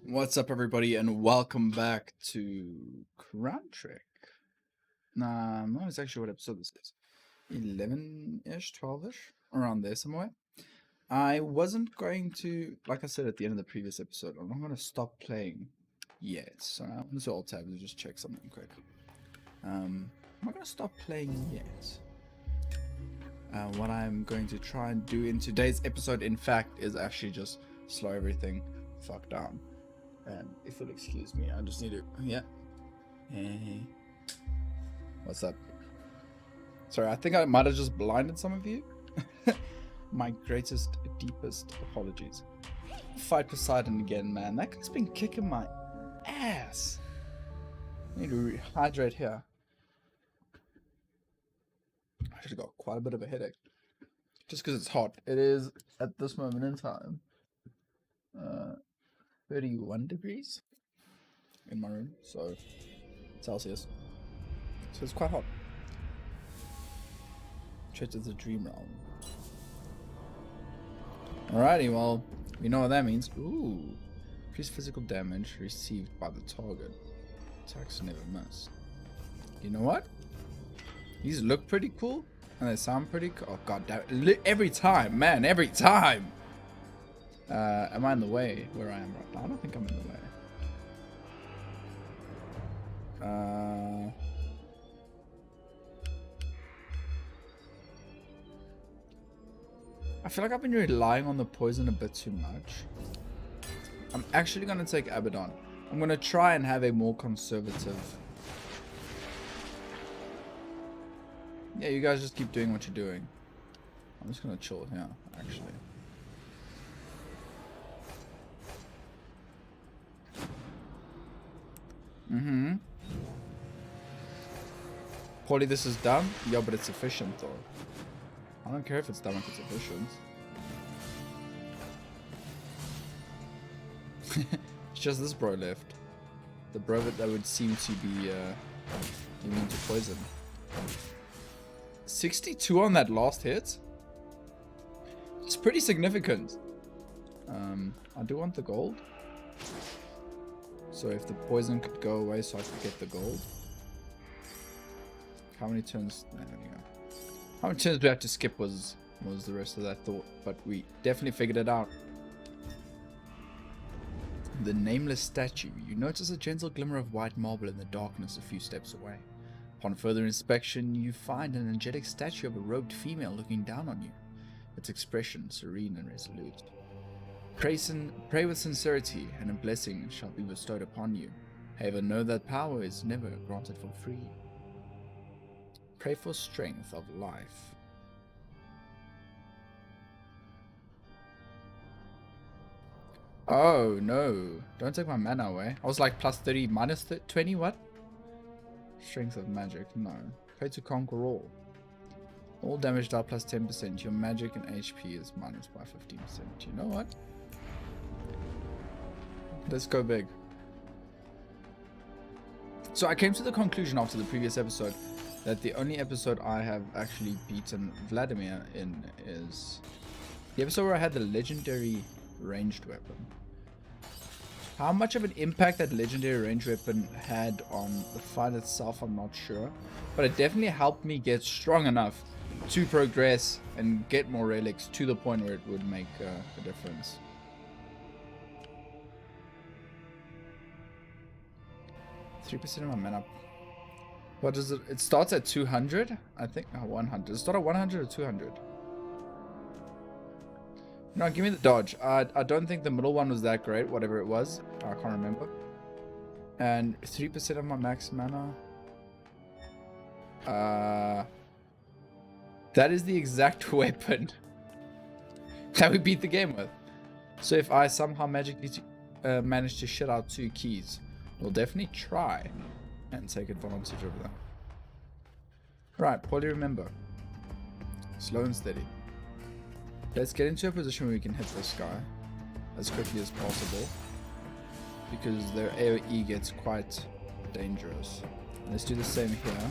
What's up, everybody, and welcome back to Crown Trek. Nah, I'm not exactly sure what episode this is. 11-ish, 12-ish, around there somewhere. I wasn't going to, like I said at the end of the previous episode, I'm not going to stop playing yet. So I'm going to alt tab and just check something quick. I'm not going to stop playing yet. What I'm going to try and do in today's episode, in fact, is actually just slow everything fuck down. And if you'll excuse me, I just need to, yeah. Hey. What's up? Sorry, I think I might have just blinded some of you. My greatest, deepest apologies. Fight Poseidon again, man. That guy's been kicking my ass. I need to rehydrate here. I should have got quite a bit of a headache. Just because it's hot. It is, at this moment in time, 31 degrees in my room, so Celsius. So it's quite hot. Church is a dream realm. Alrighty, well, we know what that means. Ooh. Increased physical damage received by the target. Attacks never miss. You know what? These look pretty cool, and they sound pretty cool. Oh, god damn it. Every time, man, every time! Am I in the way where I am right now? I don't think I'm in the way. I feel like I've been relying on the poison a bit too much. I'm actually going to take Abaddon. I'm going to try and have a more conservative... Yeah, you guys just keep doing what you're doing. I'm just going to chill here, actually. Paulie, this is dumb? Yeah, but it's efficient though. I don't care if it's dumb if it's efficient. It's just this bro left. The bro that would seem to be immune to poison. 62 on that last hit? It's pretty significant. I do want the gold. So if the poison could go away so I could get the gold. How many turns? There we go. How many turns we have to skip was the rest of that thought. But we definitely figured it out. The nameless statue. You notice a gentle glimmer of white marble in the darkness a few steps away. Upon further inspection, you find an angelic statue of a robed female looking down on you. Its expression serene and resolute. Pray with sincerity, and a blessing shall be bestowed upon you. However, know that power is never granted for free. Pray for strength of life. Oh, no. Don't take my mana away. I was like plus 30, minus 20, what? Strength of magic, no. Pray to conquer all. All damage dealt plus 10%. Your magic and HP is minus by 15%. You know what? Let's go big. So I came to the conclusion after the previous episode that the only episode I have actually beaten Vladimir in is the episode where I had the legendary ranged weapon. How much of an impact that legendary ranged weapon had on the fight itself, I'm not sure. But it definitely helped me get strong enough to progress and get more relics to the point where it would make a difference. 3% of my mana. What is it? It starts at 200? I think 100. Does it start at 100 or 200? No, give me the dodge. I don't think the middle one was that great, whatever it was. I can't remember. And 3% of my max mana. That is the exact weapon that we beat the game with. So if I somehow magically manage to shit out 2 keys, we'll definitely try and take advantage of that. Right, Paulie, remember. Slow and steady. Let's get into a position where we can hit this guy as quickly as possible, because their AoE gets quite dangerous. Let's do the same here.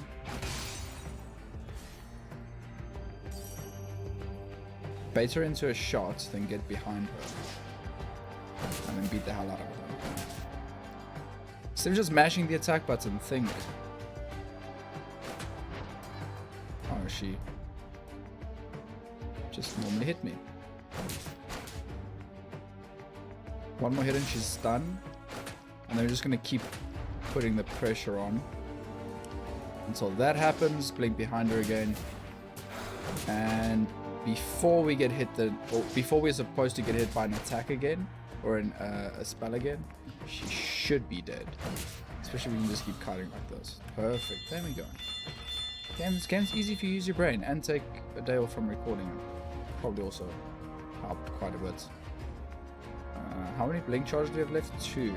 Bait her into a shot, then get behind her. And then beat the hell out of her. Instead of just mashing the attack button, think. Oh, she just normally hit me. One more hit and she's stunned. And then we're just going to keep putting the pressure on until that happens. Blink behind her again. And before we get hit, before we're supposed to get hit by an attack again, or a spell again, she should be dead. Especially if we can just keep cutting like this. Perfect. There we go. Game's easy if you use your brain and take a day off from recording it. Probably also helped quite a bit. How many blink charges do we have left? 2.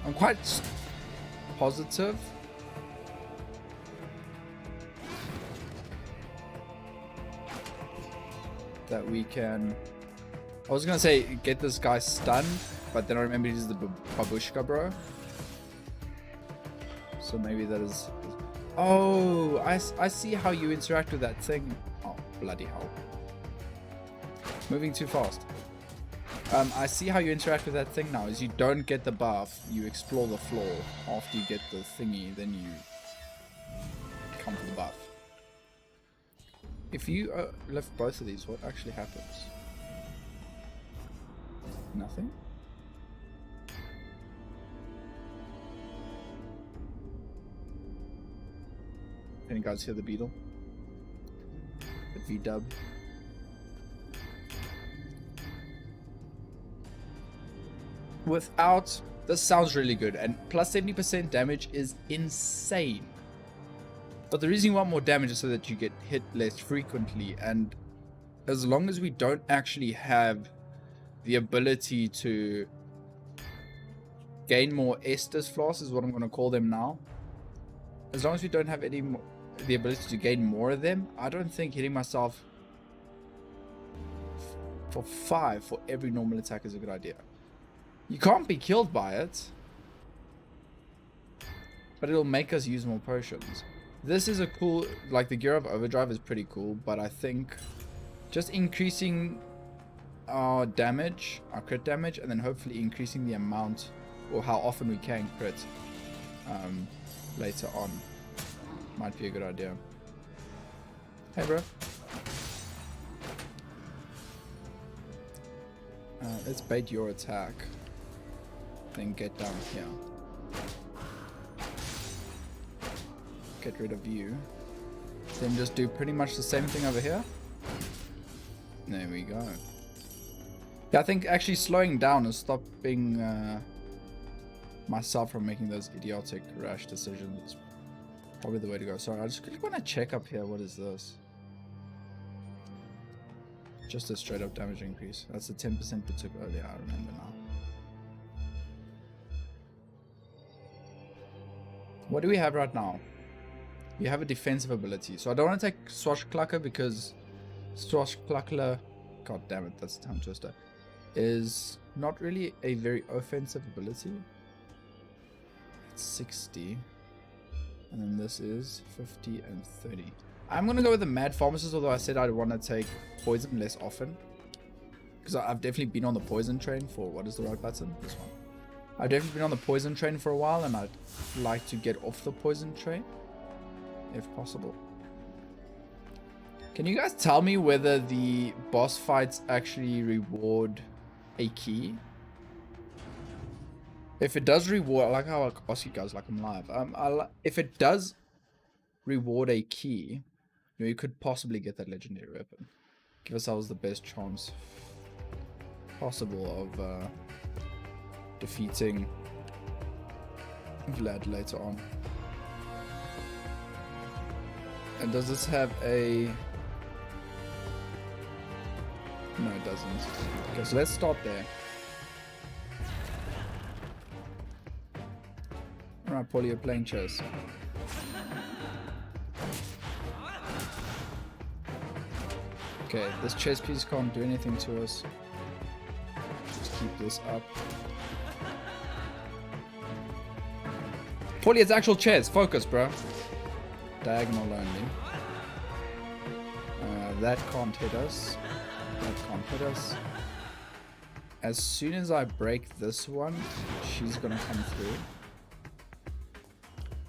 I'm quite positive that we can... I was gonna say get this guy stunned, but then I remember he's the babushka bro. So maybe that is... Oh, I see how you interact with that thing. Oh, bloody hell. Moving too fast. I see how you interact with that thing now. Is you don't get the buff, you explore the floor. After you get the thingy, then you come to the buff. If you lift both of these, what actually happens? Nothing? Can you guys hear the beetle? The V-dub. Without... This sounds really good, and plus 70% damage is insane. But the reason you want more damage is so that you get hit less frequently, and as long as we don't actually have the ability to gain more Estus Floss, is what I'm going to call them now. As long as we don't have any more, the ability to gain more of them, I don't think hitting myself for 5 for every normal attack is a good idea. You can't be killed by it, but it'll make us use more potions. This is a cool, like the Gear of Overdrive is pretty cool, but I think just increasing our damage, our crit damage, and then hopefully increasing the amount or how often we can crit later on might be a good idea. Hey bro. Let's bait your attack. Then get down here. Get rid of you. Then just do pretty much the same thing over here. There we go. Yeah, I think actually slowing down and stopping myself from making those idiotic rash decisions is probably the way to go. Sorry, I just quickly want to check up here. What is this? Just a straight up damage increase. That's the 10% we took earlier, I remember now. What do we have right now? We have a defensive ability. So I don't want to take Swashbuckler because Swashbuckler, god damn it, that's a tongue twister, is not really a very offensive ability. It's 60. And then this is 50 and 30. I'm going to go with the Mad Pharmacist, although I said I'd want to take Poison less often. Because I've definitely been on the Poison train for, what is the right button? This one. I've definitely been on the Poison train for a while, and I'd like to get off the Poison train, if possible. Can you guys tell me whether the boss fights actually reward a key? If it does reward, I like how I ask you guys like I'm live. If it does reward a key, you know, you could possibly get that legendary weapon. Give ourselves the best chance possible of defeating Vlad later on. And does this have a... No, it doesn't. Okay, so let's start there. Alright, Paulie, you're playing chess. Okay, this chess piece can't do anything to us. Just keep this up. Paulie, it's actual chess. Focus, bro. Diagonal only. That can't hit us. That can't hit us. As soon as I break this one, she's gonna come through.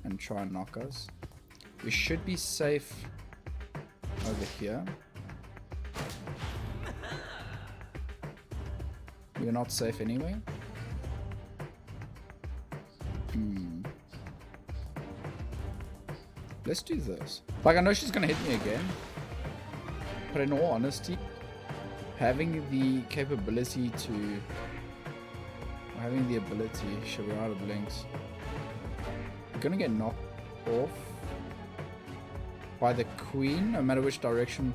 and try and knock us. We should be safe over here. We're not safe anyway. Let's do this. Like, I know she's gonna hit me again, but in all honesty, having the capability to, having the ability, shit, we're out of blinks. We're gonna get knocked off by the queen, no matter which direction.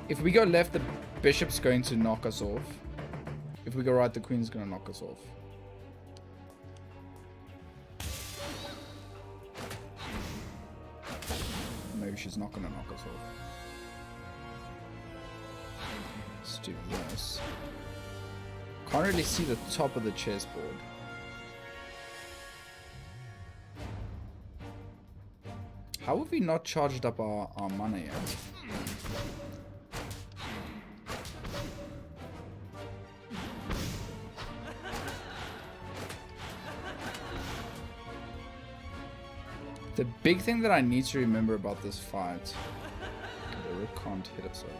If we go left, the bishop's going to knock us off. If we go right, the queen's gonna knock us off. Maybe she's not gonna knock us off. Let's do this. Can't really see the top of the chessboard. How have we not charged up our mana yet? The big thing that I need to remember about this fight, the rook can't hit us over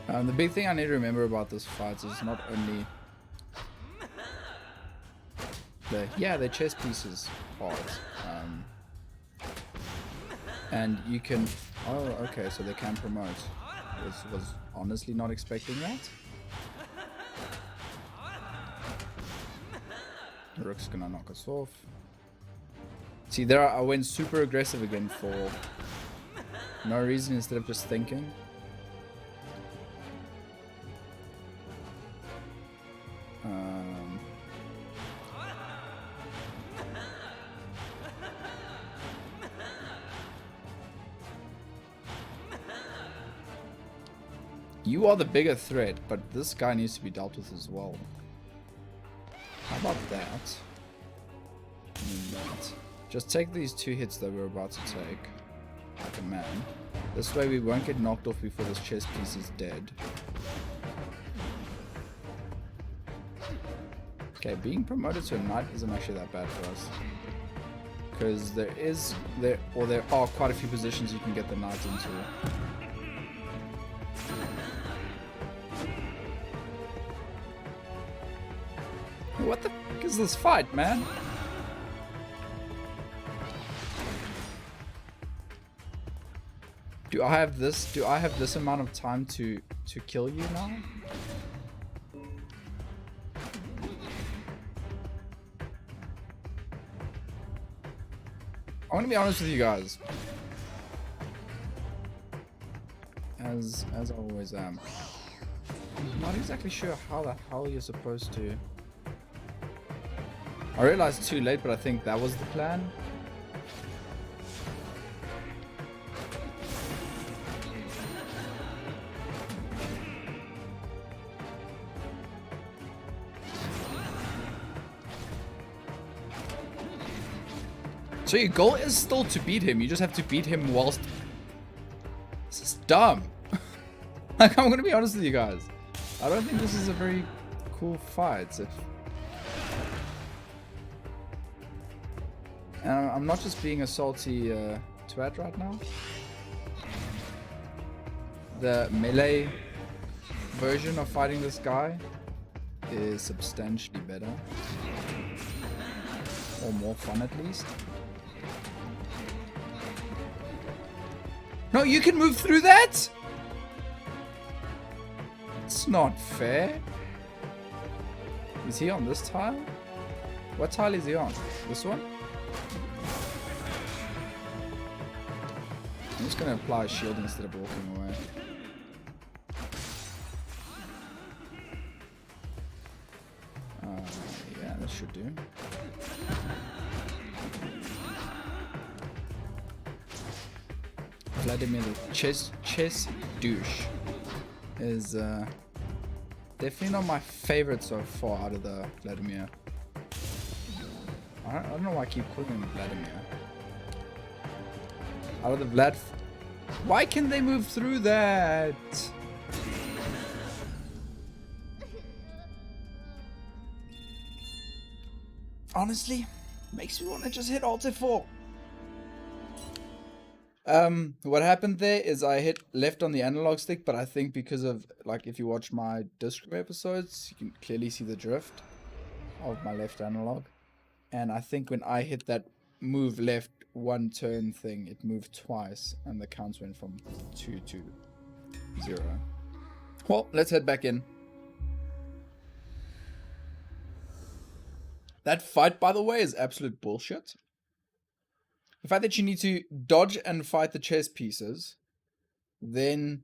here. The big thing I need to remember about this fight is not only the chess pieces part, and you can, oh okay, so they can promote. Was honestly not expecting that. The rook's gonna knock us off. See, there I went super aggressive again for no reason instead of just thinking. You are the bigger threat, but this guy needs to be dealt with as well. How about that? And that. Just take these 2 hits that we're about to take, like a man. This way we won't get knocked off before this chess piece is dead. Okay, being promoted to a knight isn't actually that bad for us. Because there are quite a few positions you can get the knight into. What the fuck is this fight, man? Do I have this amount of time to kill you now? I'm gonna be honest with you guys. As I always am. I'm not exactly sure how the hell you're supposed to. I realized too late, but I think that was the plan. So your goal is still to beat him, you just have to beat him whilst... This is dumb. Like, I'm gonna be honest with you guys. I don't think this is a very cool fight. And I'm not just being a salty twat right now. The melee version of fighting this guy is substantially better. Or more fun at least. No, you can move through that? It's not fair. Is he on this tile? What tile is he on? This one? I'm just gonna apply a shield instead of walking away. Yeah, that should do. Vladimir the chess douche is definitely not my favorite so far out of the Vladimir. I don't know why I keep calling him Vladimir. Out of the Vlad. Why can they move through that? honestly, makes me want to just hit Alt F4. What happened there is I hit left on the analog stick, but I think because of, like, if you watch my Discord episodes, you can clearly see the drift of my left analog. And I think when I hit that move left one turn thing, it moved twice, and the counts went from 2 to 0. Well, let's head back in. That fight, by the way, is absolute bullshit. The fact that you need to dodge and fight the chess pieces, then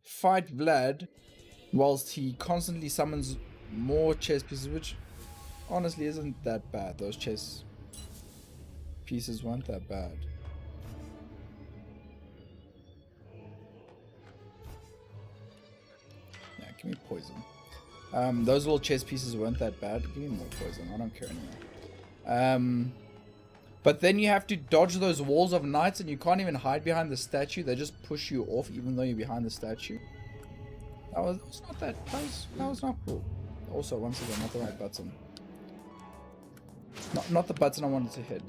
fight Vlad whilst he constantly summons more chess pieces, which honestly isn't that bad. Those chess pieces weren't that bad. Yeah, give me poison. Those little chess pieces weren't that bad. Give me more poison. I don't care anymore. But then you have to dodge those walls of knights, and you can't even hide behind the statue. They just push you off, even though you're behind the statue. That was not that. That was not cool. Also, once again, not the right button. Not the button I wanted to hit.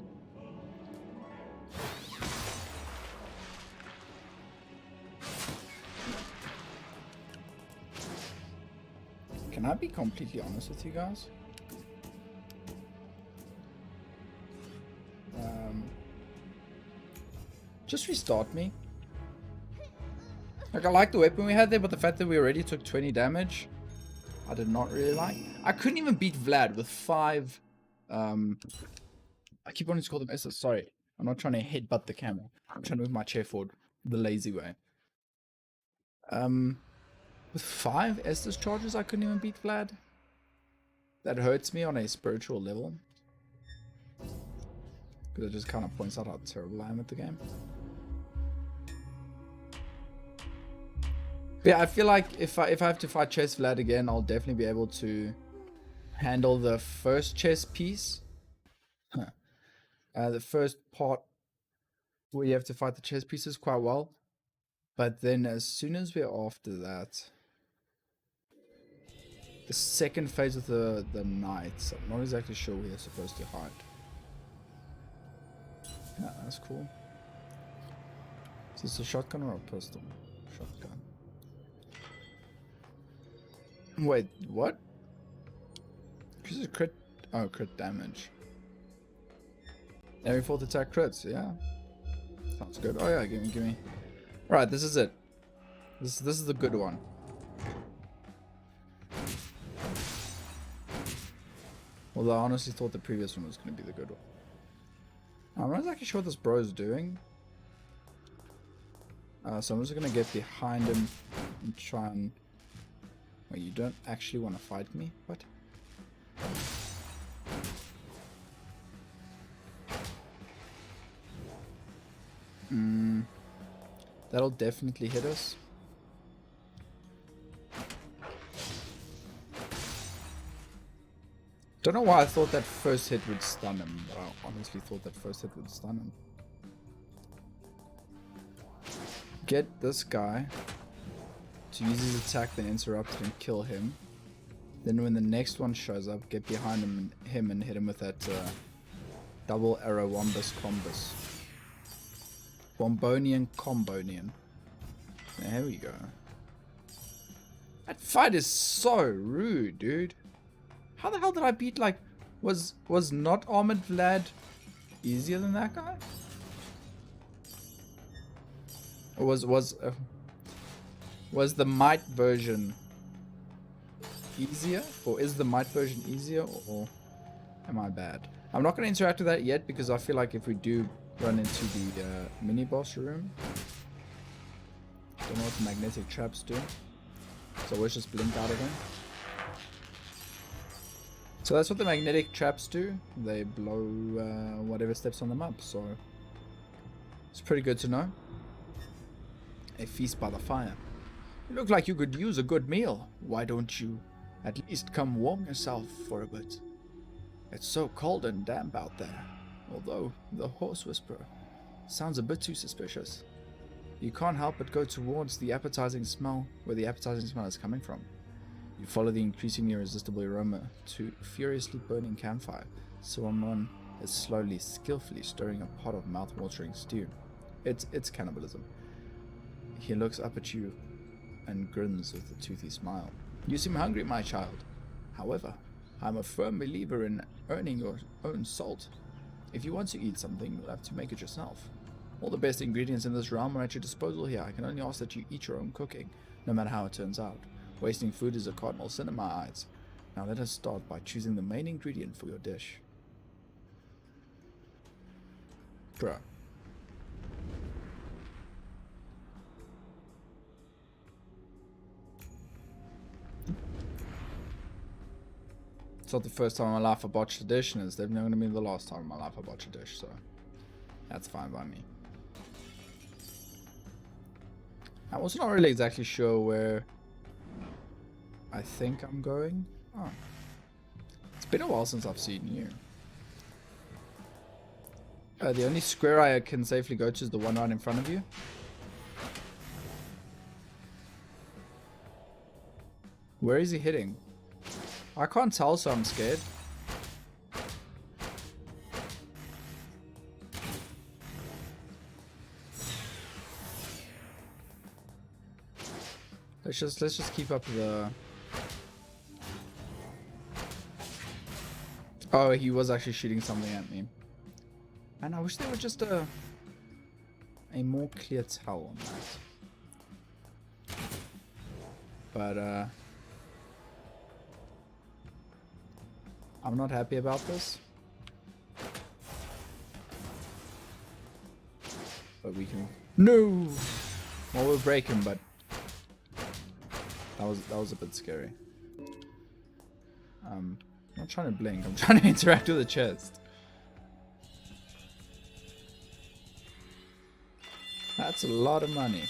Can I be completely honest with you guys? Just restart me. Like, I like the weapon we had there, but the fact that we already took 20 damage, I did not really like. I couldn't even beat Vlad with 5. I keep wanting to call them Estes. Sorry, I'm not trying to headbutt the camera. I'm trying to move my chair forward the lazy way. With 5 Estes charges, I couldn't even beat Vlad. That hurts me on a spiritual level, because it just kind of points out how terrible I am at the game. Yeah, I feel like if I have to fight Chess Vlad again, I'll definitely be able to handle the first chess piece. The first part where you have to fight the chess pieces quite well. But then as soon as we're after that, the second phase of the knights, I'm not exactly sure where you're supposed to hide. Yeah, that's cool. Is this a shotgun or a pistol? Shotgun. Wait, what? This is crit. Oh, crit damage. Every fourth attack crits, yeah. Sounds good. Oh yeah, give me. Alright, this is it. This is the good one. Although I honestly thought the previous one was going to be the good one. I'm not exactly sure what this bro is doing. So I'm just going to get behind him and try and... Wait, you don't actually want to fight me? What? That'll definitely hit us. Don't know why I thought that first hit would stun him, but I honestly thought that first hit would stun him. Get this guy to use his attack, then interrupt it and kill him. Then when the next one shows up, get behind him and hit him with that double arrow wombus combus. Wombonian combonian. There we go. That fight is so rude, dude. How the hell did I beat, like, was not Armored Vlad easier than that guy? Or was the Might version easier? Or is the Might version easier? Or am I bad? I'm not going to interact with that yet, because I feel like if we do run into the mini boss room, don't know what the magnetic traps do, so let's just blink out of them. So that's what the magnetic traps do. They blow whatever steps on them up, so it's pretty good to know. A feast by the fire. You look like you could use a good meal. Why don't you at least come warm yourself for a bit? It's so cold and damp out there. Although the horse whisperer sounds a bit too suspicious. You can't help but go towards the appetizing smell, where the appetizing smell is coming from. You follow the increasingly irresistible aroma to furiously burning campfire. Someone is slowly, skillfully stirring a pot of mouth-watering stew. It's cannibalism. He looks up at you and grins with a toothy smile. You seem hungry, my child. However, I'm a firm believer in earning your own salt. If you want to eat something, you'll have to make it yourself. All the best ingredients in this realm are at your disposal here. I can only ask that you eat your own cooking, no matter how it turns out. Wasting food is a cardinal sin in my eyes. Now let us start by choosing the main ingredient for your dish. Bruh. It's not the first time in my life I botched a dish, and it's definitely going to be the last time in my life I botched a dish, so that's fine by me. I'm also not really exactly sure where I think I'm going. Oh. It's been a while since I've seen you. The only square I can safely go to is the one right in front of you. Where is he hitting? I can't tell, so I'm scared. Let's just keep up the. Oh, he was actually shooting something at me. And I wish there were just a more clear tell on that. But I'm not happy about this. But we can. No. Well, we'll break him, but that was a bit scary. I'm not trying to blink. I'm trying to interact with the chest. That's a lot of money.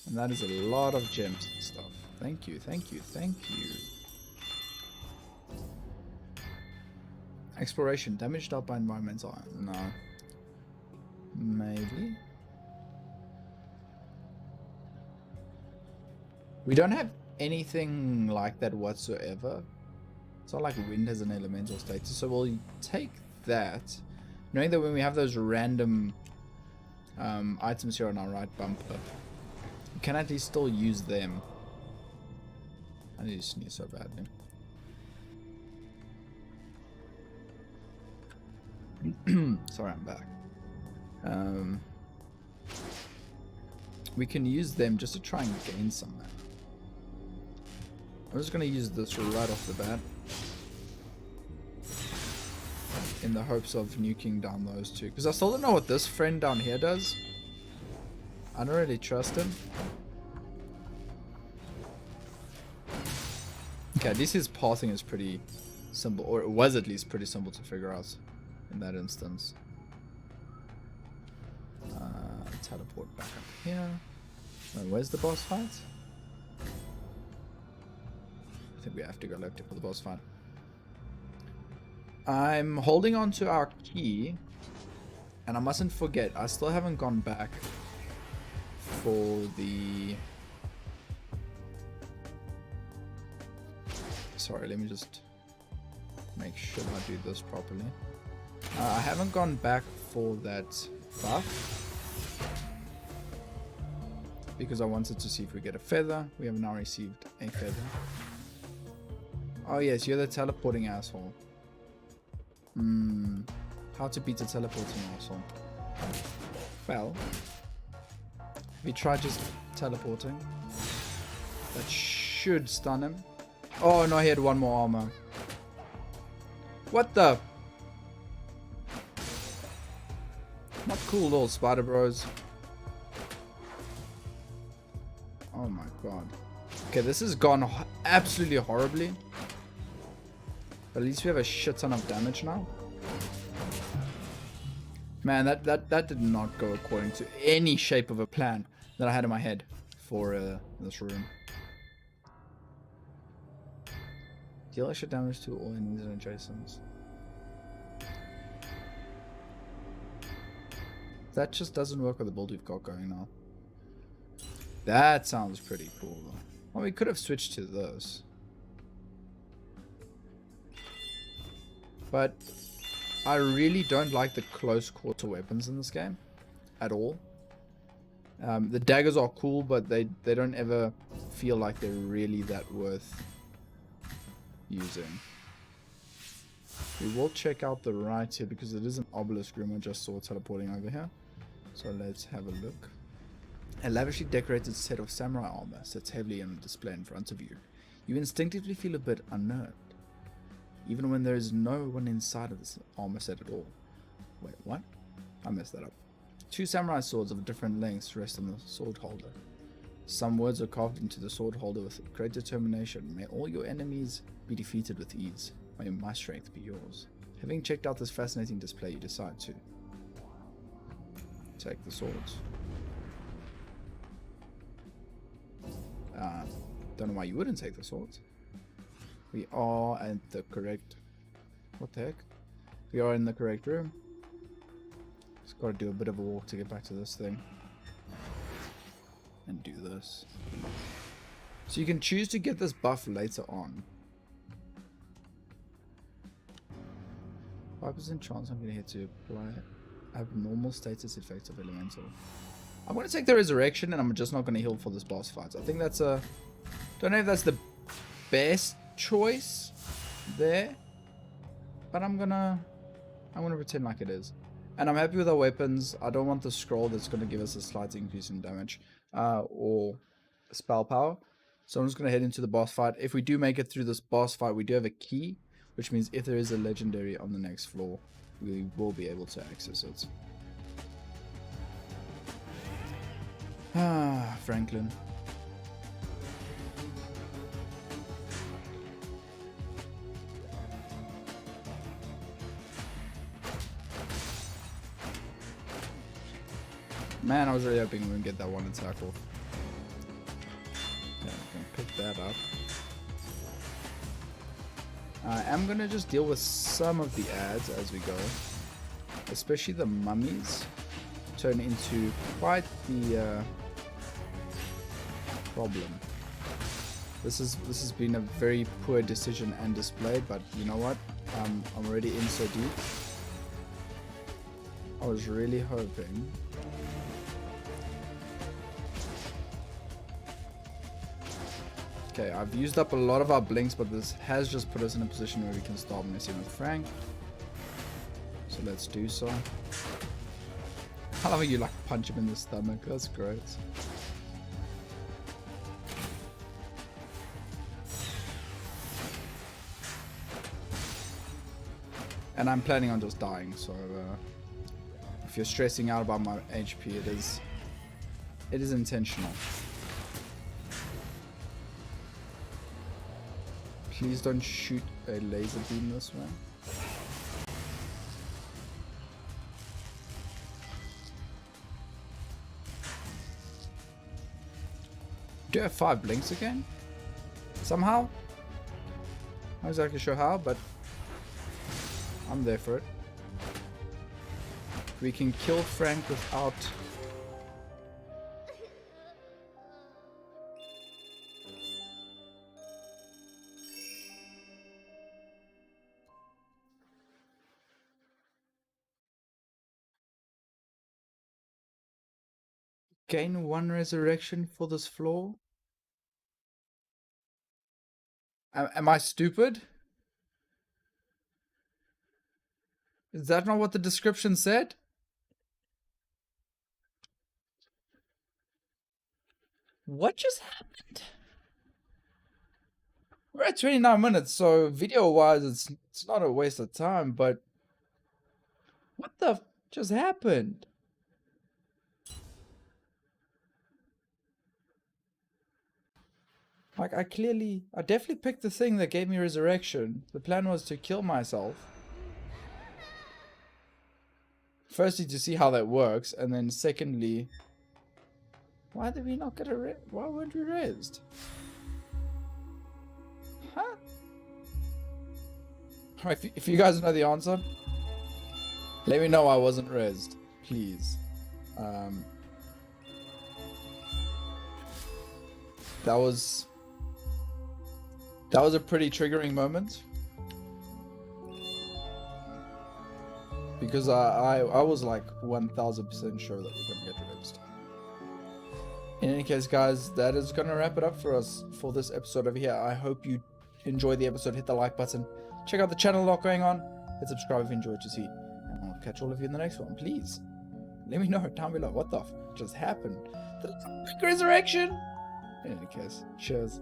And that is a lot of gems and stuff. Thank you, thank you, thank you. Exploration. Damage dealt by environmental. No. Maybe. We don't have anything like that whatsoever. It's not like wind has an elemental status. So we'll take that. Knowing that when we have those random items here on our right bumper, we can at least still use them. I need to sneeze so badly. Sorry, I'm back. We can use them just to try and gain some mana. I'm just going to use this right off the bat, in the hopes of nuking down those two, because I still don't know what this friend down here does. I don't really trust him. Okay, at least his pathing is pretty simple, or it was at least pretty simple to figure out in that instance. Teleport back up here. Where's the boss fight? I think we have to go left for the boss fight. I'm holding on to our key, and I mustn't forget, I still haven't gone back for the... Sorry, let me just make sure I do this properly. I haven't gone back for that buff, because I wanted to see if we get a feather. We have now received a feather. Oh yes, you're the teleporting asshole. How to beat a teleporting asshole? Well, we try just teleporting. That should stun him. Oh no, he had one more armor. What the? Not cool, little spider bros. Oh my god. Okay, this has gone absolutely horribly. But at least we have a shit ton of damage now. Man, that did not go according to any shape of a plan that I had in my head for this room. Deal extra damage to all enemies and adjacents. That just doesn't work with the build we've got going now. That sounds pretty cool though. Well, we could have switched to this. But I really don't like the close quarter weapons in this game at all. The daggers are cool, but they don't ever feel like they're really that worth using. We will check out the right here because it is an obelisk room I just saw teleporting over here. So let's have a look. A lavishly decorated set of samurai armor sits heavily on display in front of you. You instinctively feel a bit unnerved, even when there is no one inside of this armor set at all. Wait, what? I messed that up. 2 samurai swords of different lengths rest on the sword holder. Some words are carved into the sword holder with great determination. May all your enemies be defeated with ease. May my strength be yours. Having checked out this fascinating display, you decide to take the swords. Don't know why you wouldn't take the swords. We are at the correct... What the heck? We are in the correct room. Just gotta do a bit of a walk to get back to this thing. And do this. So you can choose to get this buff later on. 5% chance I'm gonna hit to apply abnormal status effects of elemental. I'm gonna take the resurrection and I'm just not gonna heal for this boss fight. I think that's a... Don't know if that's the best choice there. But I'm gonna pretend like it is. And I'm happy with our weapons. I don't want the scroll that's gonna give us a slight increase in damage. Or spell power. So I'm just gonna head into the boss fight. If we do make it through this boss fight, we do have a key. Which means if there is a legendary on the next floor, we will be able to access it. Ah, Franklin. Man, I was really hoping we would get that one attack off. Yeah, we can pick that up. I'm gonna just deal with some of the ads as we go. Especially the mummies turn into quite the problem. This has been a very poor decision and display, but you know what? I'm already in so deep. I was really hoping. Okay, I've used up a lot of our blinks, but this has just put us in a position where we can start messing with Frank. So let's do so. I love how you like punch him in the stomach. That's great. And I'm planning on just dying, so if you're stressing out about my HP, it is intentional. Please don't shoot a laser beam this way. Do I have 5 blinks again? Somehow? Not exactly sure how, but I'm there for it. We can kill Frank without... Gain 1 resurrection for this floor? Am I stupid? Is that not what the description said? What just happened? We're at 29 minutes, so video-wise, it's not a waste of time, but... What the just happened? Like, I definitely picked the thing that gave me resurrection. The plan was to kill myself. Firstly, to see how that works, and then secondly... Why did we not get a why weren't we rezzed? Huh? Alright, if you guys know the answer, let me know I wasn't rezzed, please. That was a pretty triggering moment. because I was like 1000% sure that we're gonna get released. In any case, guys, that is gonna wrap it up for us for this episode over here. I hope you enjoyed the episode. Hit the like button. Check out the channel lot going on. Hit subscribe if you enjoyed to see. And I'll catch all of you in the next one. Please let me know down below what the just happened. The big resurrection. In any case, cheers.